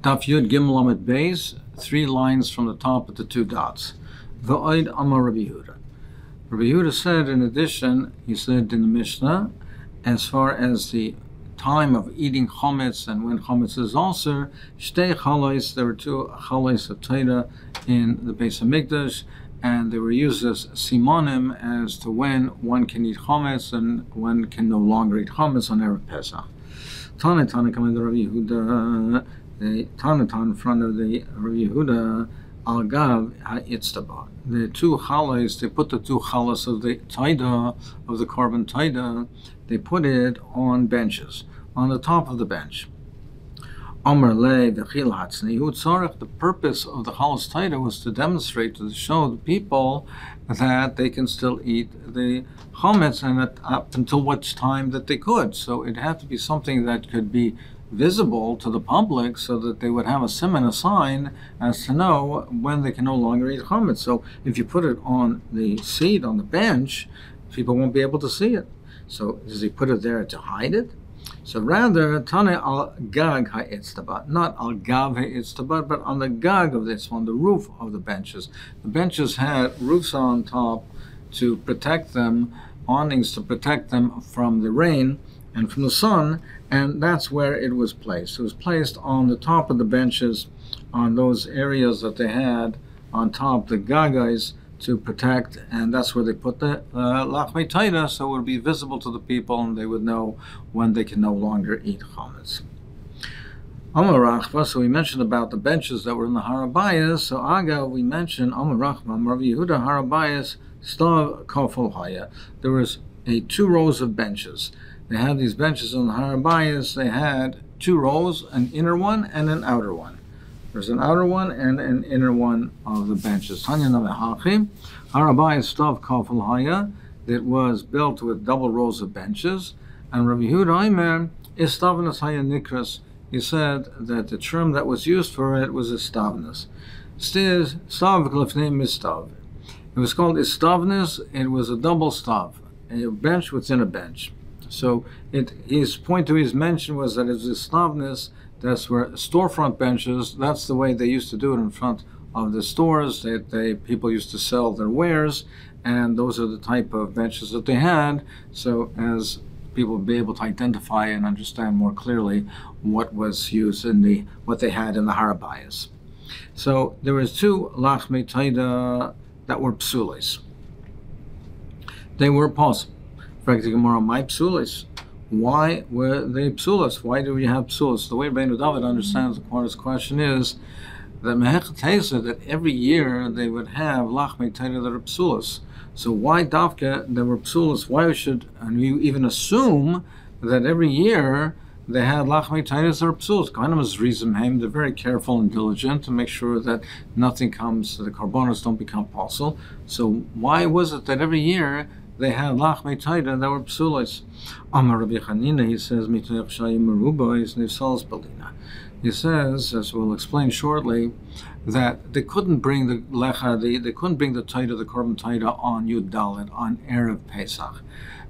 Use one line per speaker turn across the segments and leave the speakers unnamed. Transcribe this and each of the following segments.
Daf Yud Gimel Amud Beis, 3 lines from the top of the 2 dots. V'oid Amar Rabbi Yehuda. Rabbi Yehuda said, in addition, he said in the Mishnah, as far as the time of eating chametz and when chametz is also, shtei chalais, there were 2 chalais of Torah in the Beis HaMikdash, and they were used as simonim as to when one can eat chametz and when can no longer eat chametz on Erev Pesach. Tana coming to Rabbi Yehuda, the Tana in front of the Rabbi Yehuda, al gav ha'itzdaba. The 2 chalais, they put the 2 chalas of the taida, of the korban taida, they put it on benches, on the top of the bench. Amar le v'chil hatznihu tzarech. The purpose of the chalas taida was to demonstrate, to show the people that they can still eat the chametz, and up until which time that they could. So it had to be something that could be visible to the public, so that they would have a siman, a sign, as to know when they can no longer eat chametz. So if you put it on the seat, on the bench, people won't be able to see it. So does he put it there to hide it? So rather, Tane al gag ha'itzdaba, not al gav ha'itzdaba, but on the gag of this one, the roof of the benches. The benches had roofs on top to protect them, awnings to protect them from the rain and from the sun, and that's where it was placed. It was placed on the top of the benches, on those areas that they had on top, the gagais, to protect, and that's where they put the lachmei taida, so it would be visible to the people and they would know when they can no longer eat chametz. Amar Rachba, so we mentioned about the benches that were in the Harabayas. So Aga, we mentioned Amar Rachba, Rabbi Yehuda Harabayas, Stav Kofel Haya. There was 2 rows of benches. They had these benches on the Harabayas. They had 2 rows, an inner one and an outer one. There's an outer one and an inner one of the benches. Tanya Navehachim, Harabayas Stav Kofel Haya. It was built with double rows of benches. And Rabbi Yehuda Aimer is Stavnas Haya Nikras. He said that the term that was used for it was istavnus. Stav klefnei mistav. It was called istavnus. It was a double stav, a bench within a bench. So his point to his mention was that it was istavnus. That's where storefront benches. That's the way they used to do it in front of the stores. People used to sell their wares, and those are the type of benches that they had. So as people would be able to identify and understand more clearly what was used in what they had in the Harabayas. So there was 2 lachmei taida that were psulis. They were possible. In fact, the Gemara, my psulis. Why were they psulis? Why do we have psulis? The way Rabbeinu David understands the Gemara's question is that Mehechet Heza, that every year they would have lachmei taida that are psulis. So why dafka there were psulis? Why should you even assume that every year they had lachmei taida that are psulis? Kind of as rizim, they're very careful and diligent to make sure that nothing comes, the karbonos don't become possible. So why was it that every year they had lachmei taida that were psulis? Amar Rabbi Chanina, he says, mitoyach shayim meruba is nifsals belina. He says, as we'll explain shortly, that they couldn't bring the lecha, they couldn't bring the taida, the korban taida, on Yud Dalet, on Erev Pesach,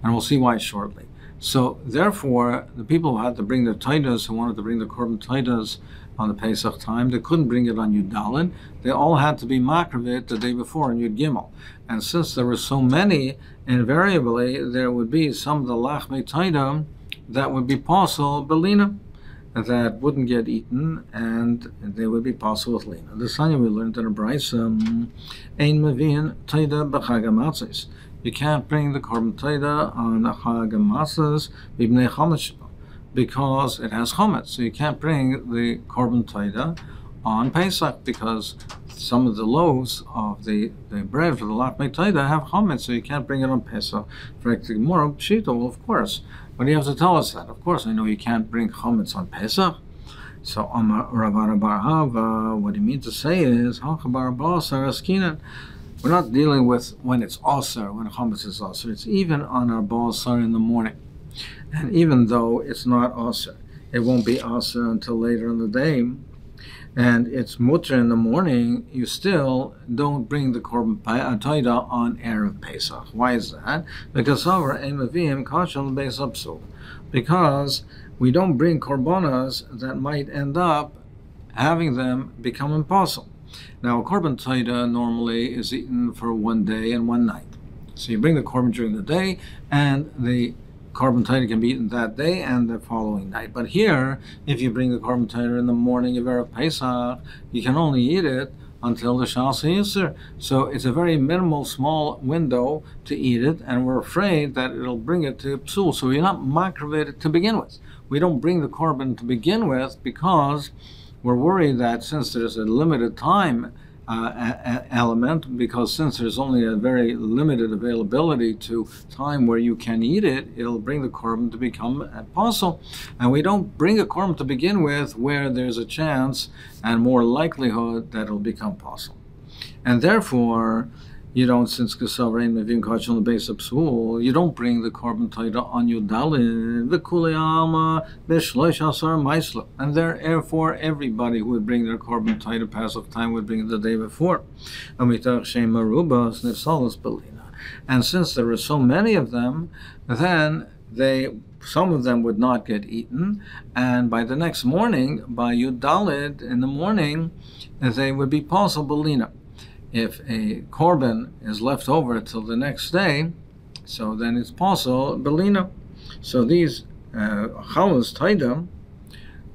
and we'll see why shortly. So therefore, the people who had to bring their taidas, who wanted to bring the korban taidas on the Pesach time, they couldn't bring it on Yud Dalet. They all had to be makravit the day before on Yud Gimel. And since there were so many, invariably there would be some of the lachmei taida that would be possible belina, that wouldn't get eaten, and they would be possible with lina. The Sanya we learned in a brayso, ein meviin taida b'chag hamatzos. You can't bring the korban taida on the chag hamatzos b'bnei chametz, because it has chametz. So you can't bring the korban taida on Pesach, because some of the loaves of the bread for the lachmei taida have chametz, so you can't bring it on Pesach. For the Gemara, pshita, well, of course. But you have to tell us that. Of course, I know you can't bring chametz on Pesach. So, Rav Bar Hava, what he means to say is, we're not dealing with when it's asar, when chametz is asar. It's even on our basar in the morning. And even though it's not asar, it won't be asar until later in the day, and it's mutter in the morning, you still don't bring the korban taida on Erev Pesach. Why is that? Because we don't bring korbanos that might end up having them become impossible. Now, a korban taida normally is eaten for 1 day and 1 night. So you bring the korban during the day, and the korban taida can be eaten that day and the following night. But here, if you bring the korban taida in the morning of Erev Pesach, you can only eat it until the Shas Yisr. So it's a very minimal, small window to eat it, and we're afraid that it'll bring it to Psul. So we're not makriv to begin with. We don't bring the korban to begin with because we're worried that since there's a limited time element, because since there's only a very limited availability to time where you can eat it, it'll bring the korban to become apostle. And we don't bring a korban to begin with where there's a chance and more likelihood that it'll become apostle. And therefore, you don't, since Gesav Mevim Kach on the base of Psul, you don't bring the korban taida on Yudalin, the Kuliyama, the Shlosh Asar Maisla. And therefore, everybody who would bring their korban taida Passover time would bring it the day before. And since there were so many of them, then some of them would not get eaten, and by the next morning, by Yudalid in the morning, they would be possible Belina. If a korban is left over till the next day, so then it's possible Belina. So these chalas taida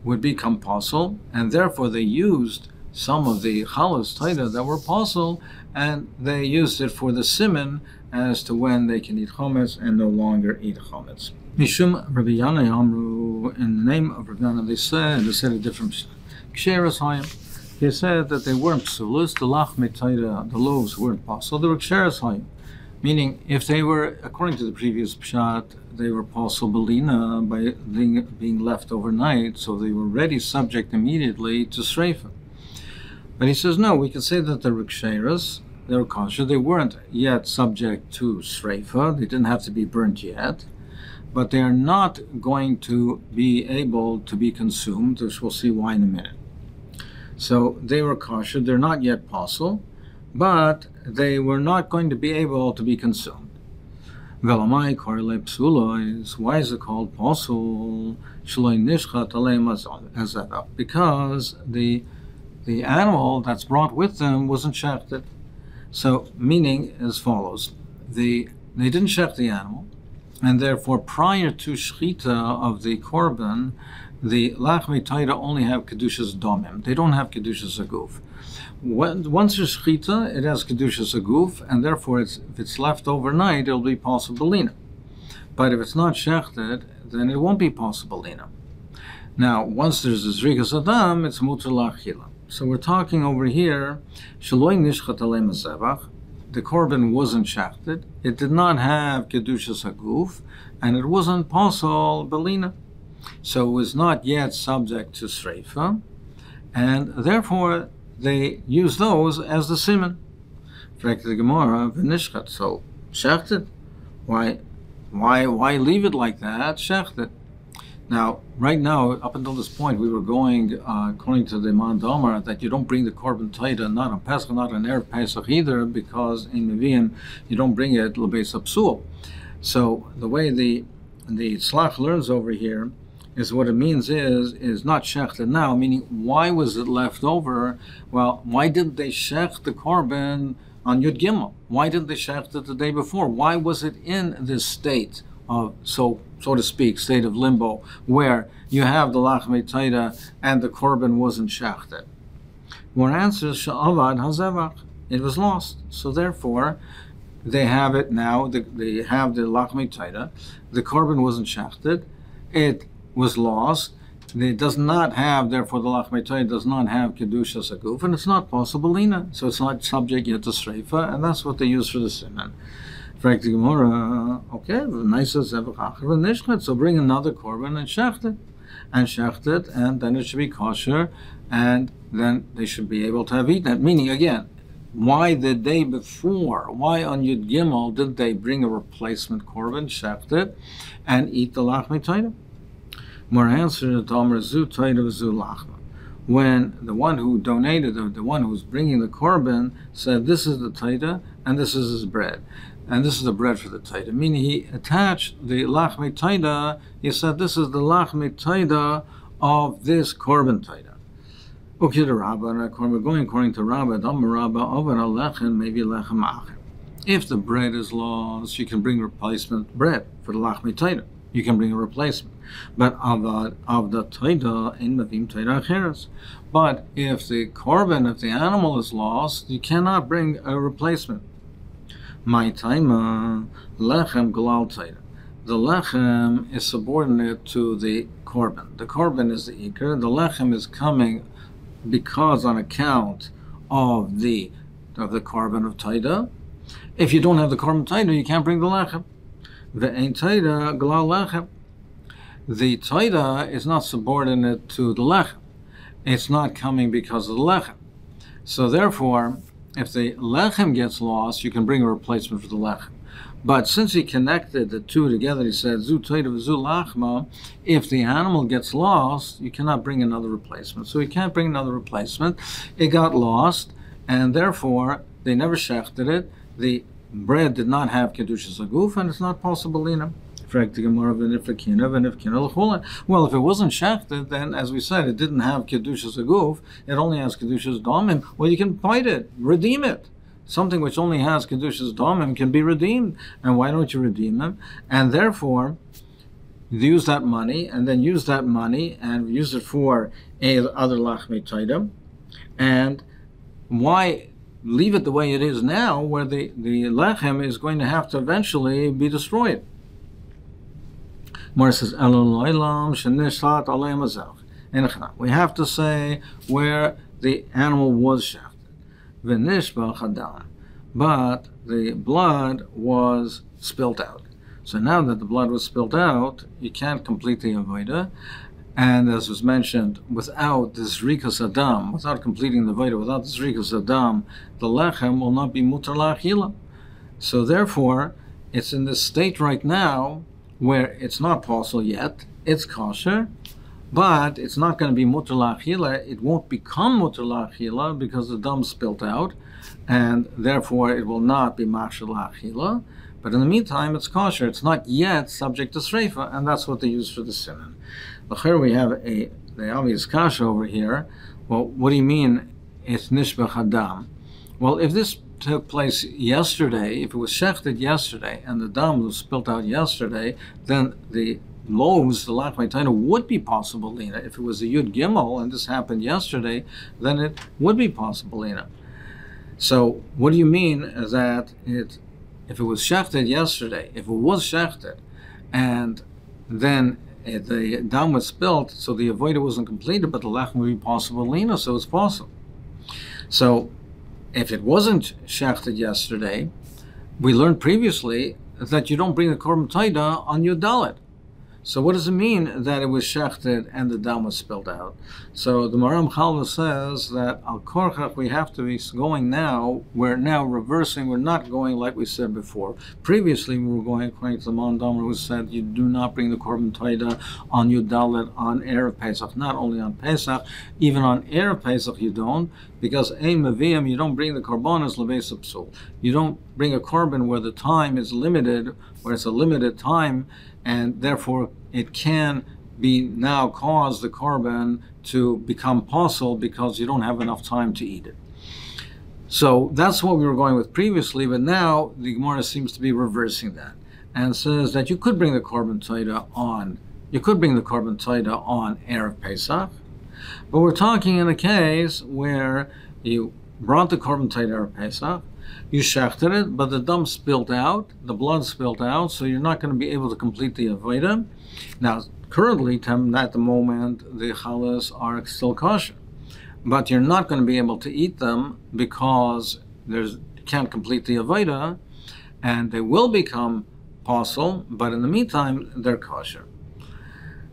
would become possible, and therefore they used some of the chalas taida that were possible, and they used it for the siman as to when they can eat chometz and no longer eat chometz. Mishum Rabbi Yanai Amru, in the name of Rabbi Yanai, they said a different ksheras hayim. He said that they weren't psulos, the lachmei taida, the loaves weren't possible, they were ksheras hayim. Meaning, if they were, according to the previous pshat, they were possible belina by being left overnight, so they were ready subject immediately to sreifa. But he says, no, we can say that they were ksheras, they were kosher, they weren't yet subject to sreifa, they didn't have to be burnt yet, but they are not going to be able to be consumed, which we'll see why in a minute. So they were kosher, they're not yet possible, but they were not going to be able to be consumed. Velamai korele psulois, why is it called pasul? Shloi nishchat aleim azada, because the animal that's brought with them wasn't shechted. So, meaning as follows: they didn't shech the animal, and therefore prior to shechita of the korban, the lachmei taida only have kedushas domim. They don't have kedushas aguf. Once there's shechita, it has kedushas aguf, and therefore, if it's left overnight, it'll be possible lina. But if it's not shechted, then it won't be possible lina. Now, once there's a zrikas adam, it's mutar lachila. So we're talking over here, shaloi nishchat alei mazevach. The korban wasn't shechted. It did not have kedushas aguf, and it wasn't possible belina. So it was not yet subject to sreifa, and therefore they use those as the siman. Frek the Gemara v'nishchat. So shechted. Why leave it like that? Shechted. Now, right now, up until this point, we were going according to the Man Damar that you don't bring the korban taida not on Pesach, not on Erev Pesach either, because in Nevi'im you don't bring it l'beis hapsul. So the way the Slach learns over here is what it means is not shechted now, meaning why was it left over? Well, why didn't they shech the korban on Yud Gimel? Why didn't they shech it the day before? Why was it in this state of, so to speak, state of limbo, where you have the lachmei taida and the korban wasn't shechted? One answer is sha'avad hazevach. It was lost. So therefore, they have it now. They have the lachmei taida. The korban wasn't shechted. It was lost. It does not have, therefore, the lachmei taida does not have kedushas aguf, and it's not possible lina. So it's not subject yet to sreifa, and that's what they use for the siman. Frek the Gemara, okay, so bring another korban and shecht it, and then it should be kosher, and then they should be able to have eaten it. Meaning, again, why the day before, why on Yud Gimel did they bring a replacement korban, shecht it, and eat the lachmei taida? More answer to Amr zu taida zu lachma. When the one who donated, the one who was bringing the korban, said, this is the taida, and this is his bread. And this is the bread for the taida. Meaning he attached the lachmei taida, he said, this is the lachmei taida of this korban taida. Okay, the Rabbah, and we're going according to Rabbah, maybe lechem acher. If the bread is lost, you can bring replacement bread for the lachmi taida. You can bring a replacement. But of the taida in mavim taida acheres. But if the korban, if the animal is lost, you cannot bring a replacement. My taima lechem galal taida. The lechem is subordinate to the korban. The korban is the ikar. The lechem is coming because on account of the korban of taida. If you don't have the korban taida, you can't bring the lechem. The ein taida galal lechem. The taida is not subordinate to the lechem. It's not coming because of the lechem. So therefore, if the lechem gets lost, you can bring a replacement for the lechem. But since he connected the two together, he said, Zu taida v'zu lachma, if the animal gets lost, you cannot bring another replacement. So you can't bring another replacement. It got lost, and therefore, they never shechted it. The bread did not have kedushas aguf, and it's not possible lina. Well, if it wasn't shechted, then, as we said, it didn't have kedushas aguf. It only has kedushas damim. Well, you can fight it, redeem it. Something which only has kedushas damim can be redeemed. And why don't you redeem them? And therefore, use that money, and then use that money and use it for other lachmi taida. And why leave it the way it is now, where the lechem is going to have to eventually be destroyed? Mara says, we have to say where the animal was shechted. But the blood was spilt out. So now that the blood was spilt out, you can't complete the avodah. And as was mentioned, without this rikas adam, without completing the avodah, without this rikas adam, the lechem will not be mutar la'achila. So therefore, it's in this state right now where it's not possible yet, it's kosher, but it's not going to be mutar la'achila. It won't become mutar la'achila because the dam spilt out, and therefore it will not be machshel la'achila. But in the meantime, it's kosher. It's not yet subject to sreifa, and that's what they use for the siman. Here we have the obvious kasha over here. Well, what do you mean it's nishbach hadam? Well, if this took place yesterday, if it was shechted yesterday, and the dam was spilt out yesterday, then the loaves, the lachmei taina, would be possible lina. If it was a yud gimel and this happened yesterday, then it would be possible lina. So what do you mean that if it was shechted yesterday, if it was shechted, and then the dam was spilt, so the avodah wasn't completed, but the lechem would be possible lina, so it's possible. So if it wasn't shechted yesterday, we learned previously that you don't bring the korban taida on your dalet. So what does it mean that it was shechted and the dam was spilled out? So the Maram Chalva says that al korchach we have to be going now. We're now reversing. We're not going like we said before. Previously we were going according to the Man Damer, who said you do not bring the korban taida on your dalet on Erev Pesach. Not only on Pesach, even on Erev Pesach you don't, because ein maviyam, you don't bring the korbanos lebeis psul. You don't bring a korban where the time is limited, where it's a limited time, and therefore it can be now cause the korban to become possible because you don't have enough time to eat it. So that's what we were going with previously, but now the Gemara seems to be reversing that and says that you could bring the korban taida on. You could bring the korban taida on Erev Pesach, but we're talking in a case where you brought the korban taida Erev Pesach, you shechted it, but the dam spilled out, the blood spilled out, so you're not going to be able to complete the avodah. Now, currently, at the moment, the chalas are still kosher, but you're not going to be able to eat them because you can't complete the avodah, and they will become possible, but in the meantime, they're kosher.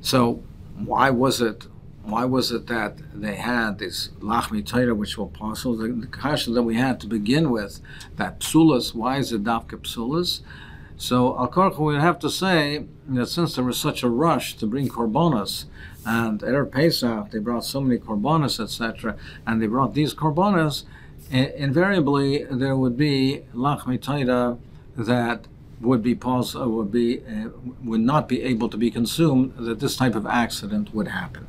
So, why was it that they had this lachmi taida which were possible? The kasha that we had to begin with, that psulas, why is it dafka psulas? So al korcha we have to say that since there was such a rush to bring korbanos, and Erev Pesach they brought so many korbanos, etc., and they brought these korbanos, invariably there would be lachmi taida that would not be able to be consumed, that this type of accident would happen.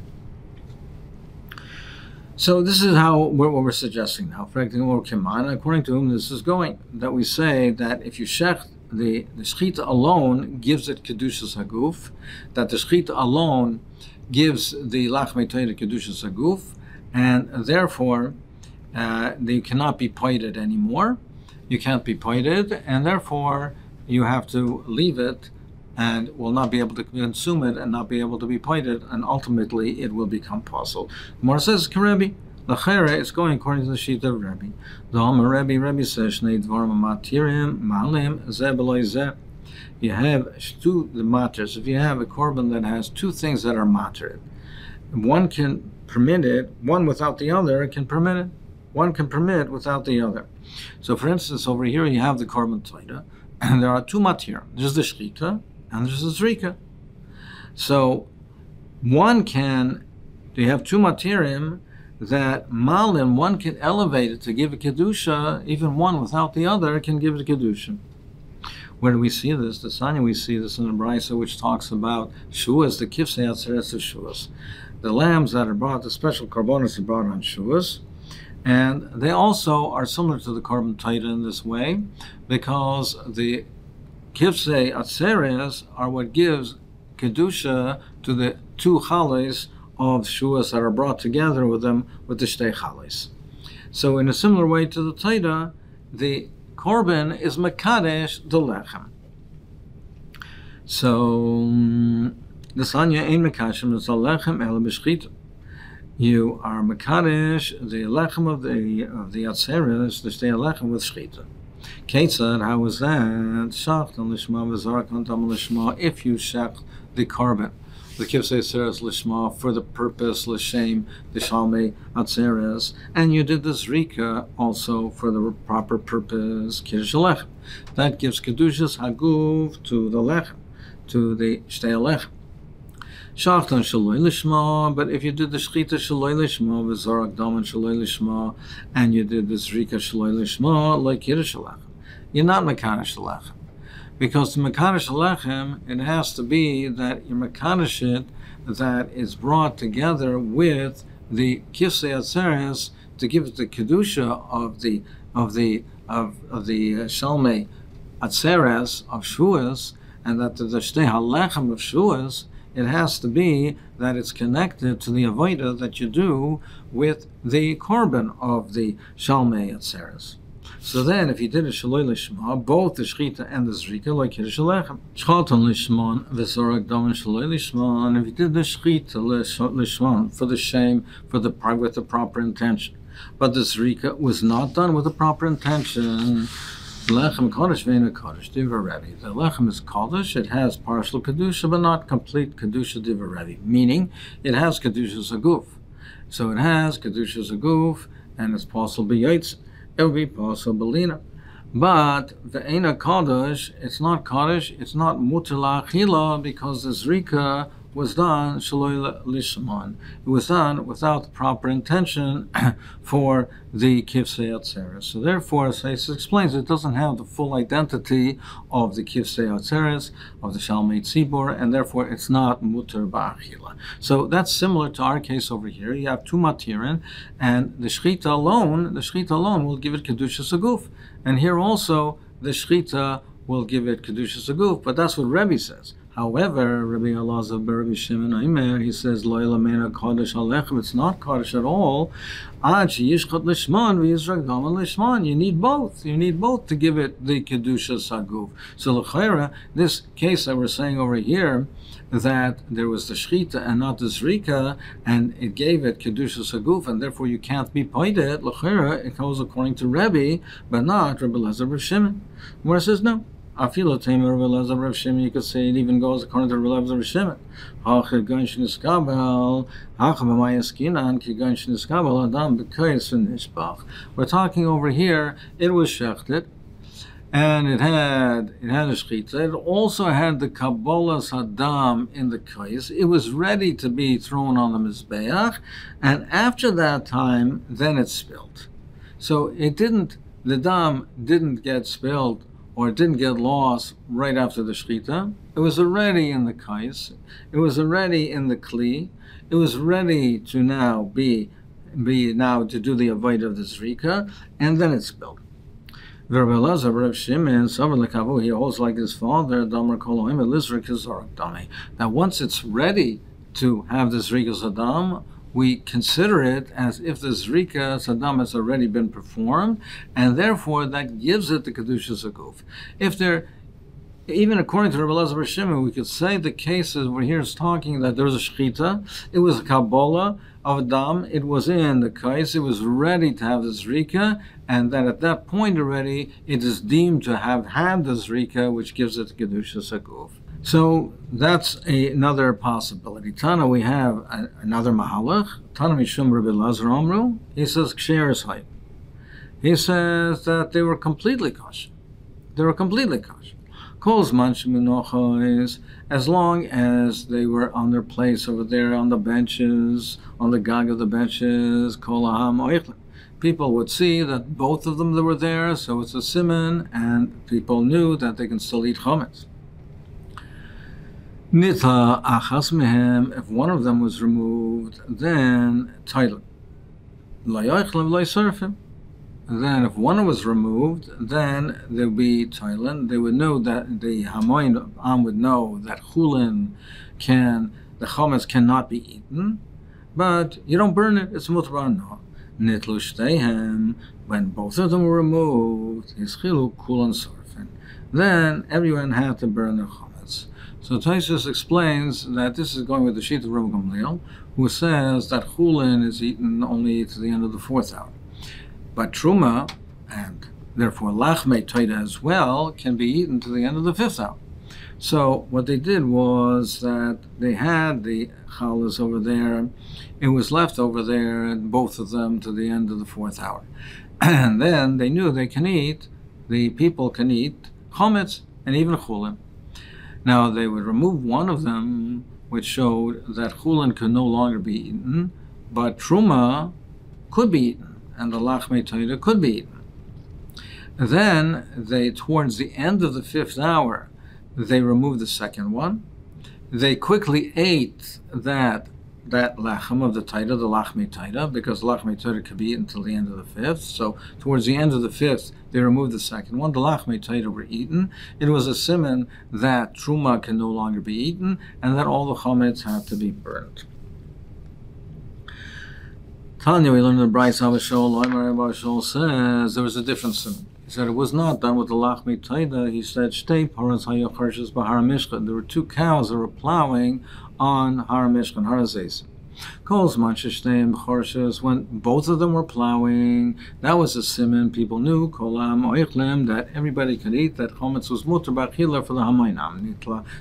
So this is what we're suggesting now. According to whom this is going, that we say that if you shech, the shechita alone gives it kedushas haguf, that the shechita alone gives the lachmei toida kedushas haguf, and therefore they cannot be poided anymore. You can't be poided, and therefore you have to leave it and will not be able to consume it and not be able to be poided, and ultimately it will become possible. More says Rebbe. L'chere is going according to the sheet of Rebbe. The Omer Rebbe says Shnei dvarim matirim malim zeh b'lo zeh. You have the matters. If you have a korban that has two things that are matter, one can permit it, one without the other can permit it. One can permit without the other. So, for instance, over here you have the korban toida, and there are two matir. There's the shechita and there's the zrika. So, you have two matirim that malim, one can elevate it to give a kedusha, even one without the other can give it a kedusha. Where do we see this? The Sanya, we see this in the Brisa, which talks about shuas, the kifsei atzeres of shuas. The lambs that are brought, the special korbanos are brought on shuas, and they also are similar to the korban toida in this way, because the kifsei atzeres are what gives kedusha to the two chales of shuas that are brought together with them with the shtei chales. So in a similar way to the toida, the korban is mekadesh the lechem. So the sanya ein mekashim is a lechem el b'shchita. You are mekadesh the lechem of the atzeres, the shtei lechem with shchita. Ketzad, how was that? Shacht on lishma v'zarak on tam lishma. If you shech the korban, the kifsei atzeres lishma, for the purpose l'shem the shalmei atzeres, and you did the zrika also for the proper purpose kiddush lechem. That gives kedushas haguf to the lechem, to the shtei lechem. Shachtan shaloi lishma, but if you did the shchita shaloi lishma, v'zarak daman shaloi lishma, and you did the zrika shaloi lishma, like kiddush lechem, you're not mekadosh lechem. Because the mekadosh lechem, it has to be that your mekadosh it that is brought together with the kifsei atzeres to give it the kedusha of the shalmei atzeres of shuas, and that the shtei halechem of shuas, it has to be that it's connected to the avodah that you do with the korban of the shalmei atzeres. So then, if you did a shaloi lishma, both the shechita and the zrika, like kiddush lechem, shchatan lishman v'zorak daman shaloi lishman. If you did the shechita lishman for the shame, with the proper intention, but the zrika was not done with the proper intention, lechem kodesh ve'ena kodesh diva Rebbe. The lechem is kodesh; it has partial kedusha, but not complete kedusha diva Rebbe. Meaning, it has kedusha zaguf. So it has kedusha zaguf, and it's possible b'yaitz. It would be possible belina. But the Eina Kaddish, it's not Kaddish, it's not Mutila Achila, because the Zrika was done Shaloi Lishman. It was done without the proper intention for the Kifsei Atzeres. So therefore, as it explains, it doesn't have the full identity of the Kifsei Atzeres, of the Shalmei Tzibor, and therefore it's not Muter Ba'achila. So that's similar to our case over here. You have two matirin, and the Shechita alone will give it Kedushas Aguf. And here also, the Shechita will give it Kedushas Aguf, but that's what Rebbe says. However, Rabbi Elazar Rabbi Shimon Aimer, he says, Lo Elamena Kodesh Alechem, it's not Kodesh at all. Ad Yishchot Lishman v'Yizrak Daman Lishman. You need both. You need both to give it the Kedusha Saguf. So L'chaira, this case that we're saying over here, that there was the Shechita and not the Zrika, and it gave it Kedusha Saguf, and therefore you can't be poided. L'chaira, it goes according to Rebbe, but not Rabbi Elazar Rabbi Shimon. Where it says no. Afilo Tamer Rabbi Elazar Rabbi Shimon, you could say it even goes according to Rabbi Elazar Rabbi Shimon. Hachir Gain Shniskabel, Hachamamaya Skinan, Ki Gain Shniskabel, Adam Bekayas Nishbach. We're talking over here, it was shechted, and it had a shechita. It also had the Kabbalas Hadam in the kais. It was ready to be thrown on the Mizbeach, and after that time, then it spilled. So the dam didn't get spilled, or it didn't get lost right after the shechita. It was already in the kais. It was already in the kli. It was ready to now be be now to do the avoid of the zrika, and then it's spilled. Rabbi Elazar, Rav Shimon, he holds like his father, that once it's ready to have the zrika sadam, we consider it as if the zrika sadam has already been performed, and therefore that gives it the kedushas aguf. If there, even according to Rabbi Elazar Rav Shimon, we could say the cases where here is talking that there was a shechita, it was a kabbalah of a dam, it was in the kais, it was ready to have the zrika, and that at that point already it is deemed to have had the zrika, which gives it kedushas aguf. So that's another possibility. Tana, we have another mahalach. Tana mishum Rabbi Elazar Amru. He says ksher is hayy. He says that they were completely kosher. They were completely kosher. Kol zman sheminocha is as long as they were on their place over there on the benches, on the gag of the benches. Kol aham oichlin. People would see that both of them that were there, so it's a siman, and people knew that they can still eat chametz. Nitla achas mehem, if one of them was removed, then title. Layoichlem loysurfim. Then if one was removed, then there would be titlin. They would know that the Hamoin Am would know that chulin the chametz cannot be eaten, but you don't burn it, it's mutar no. Nitlu shteihem, when both of them were removed, yischilu kulan sorfin. Then everyone had to burn their chametz. So Taisus explains that this is going with the sheet of Rabbi Gamliel, who says that chulin is eaten only to the end of the 4th hour. But truma, and therefore lachmei toida as well, can be eaten to the end of the 5th hour. So what they did was that they had the chalas over there, it was left over there, and both of them to the end of the 4th hour. And then they knew they can eat, the people can eat chametz and even chulin. Now they would remove one of them, which showed that chulin could no longer be eaten, but truma could be eaten, and the lachmei toida could be eaten. Then they, towards the end of the 5th hour, they removed the second one. They quickly ate that lachem of the taida, the lachmei taida, because lachmei taida could be eaten until the end of the 5th. So towards the end of the 5th, they removed the second one. The lachmei taida were eaten. It was a siman that truma can no longer be eaten, and that all the chametz had to be burnt. Tanya, we learned in the Bryce Abashol, Abashol says there was a different siman. He said it was not done with the lachmei taida. He said shtei paras hayacharshes b'har mishkan. There were 2 cows that were plowing on Har Mishkan, Har Hazes. Kol's mancheshteim b'chorshes, when both of them were plowing, that was a siman. People knew kolam oichlem, that everybody could eat, that chometz was mutar b'achila for the hamoinam.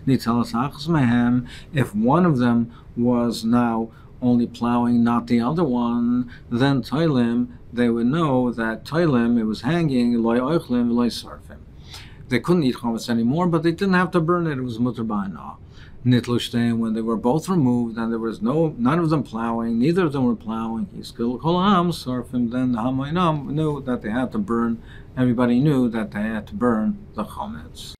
Nitalas achas mehem, if one of them was now only plowing, not the other one, then toilim, they would know that toilim, it was hanging, loy oichlim, loy sarfim. They couldn't eat chametz anymore, but they didn't have to burn it, it was mutar ba'ana. Nitlushtem, when they were both removed, and there was none of them plowing, neither of them were plowing, he still kolam sarfim, then the hamoinam knew that they had to burn, everybody knew that they had to burn the chametz.